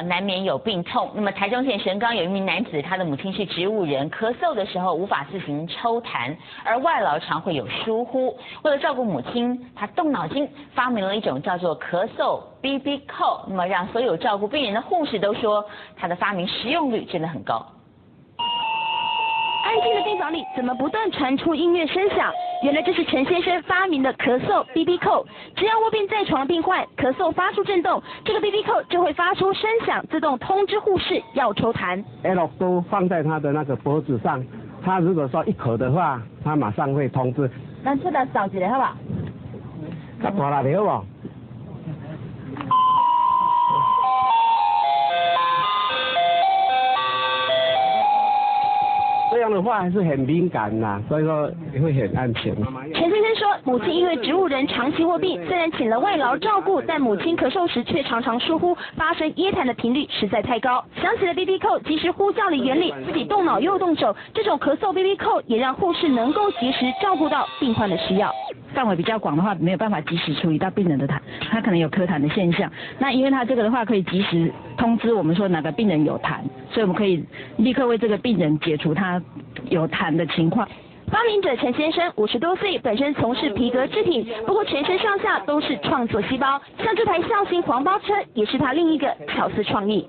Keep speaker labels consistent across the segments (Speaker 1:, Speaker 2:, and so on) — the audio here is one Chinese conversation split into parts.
Speaker 1: 难免有病痛。那么台中县神冈有一名男子，他的母亲是植物人，咳嗽的时候无法自行抽痰，而外劳常会有疏忽。为了照顾母亲，他动脑筋发明了一种叫做咳嗽 BB 扣，那么让所有照顾病人的护士都说，他的发明实用率真的很高。
Speaker 2: 安静的病房里怎么不断传出音乐声响？原来这是陈先生发明的咳嗽 BB 扣。只要卧病在床的病患咳嗽发出震动，这个 BB 扣就会发出声响，自动通知护士要抽痰。
Speaker 3: L 都放在他的那个脖子上，他如果说一咳的话，他马上会通知。
Speaker 2: 咱出来扫一下好不好？
Speaker 3: 较大力的好不好？这样的话还是很敏感呐，所以说也会很安全。
Speaker 2: 陈先生说，母亲因为植物人长期卧病，虽然请了外劳照顾，但母亲咳嗽时却常常疏忽，发生噎痰的频率实在太高。想起了 BB 扣及时呼叫的原理，自己动脑又动手，这种咳嗽 BB 扣也让护士能够及时照顾到病患的需要。
Speaker 4: 范围比较广的话，没有办法及时处理到病人的痰，他可能有咳痰的现象。那因为他这个的话，可以及时通知我们说哪个病人有痰，所以我们可以立刻为这个病人解除他有痰的情况。
Speaker 2: 发明者陈先生50多岁，本身从事皮革制品，不过全身上下都是创作细胞，像这台小型黄包车也是他另一个巧思创意。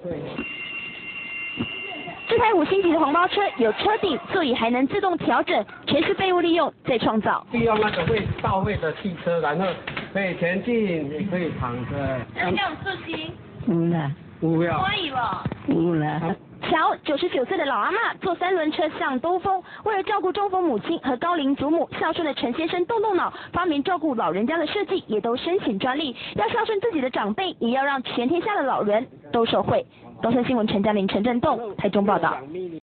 Speaker 2: 这台5星级的黄包车有车顶、座椅还能自动调整，全是废物利用再创造。
Speaker 3: 利用那个会报废的汽车，然后可以前进，也可以躺着。
Speaker 2: 那这样事情？
Speaker 4: 有啦，
Speaker 3: 不要。
Speaker 2: 可以了。
Speaker 4: 有啦。
Speaker 2: 乔99岁的老阿嬷坐3轮车上兜风，为了照顾中风母亲和高龄祖母，孝顺的陈先生动脑，发明照顾老人家的设计也都申请专利。要孝顺自己的长辈，也要让全天下的老人都受惠。东森新闻陈嘉玲、陈振栋台中报道。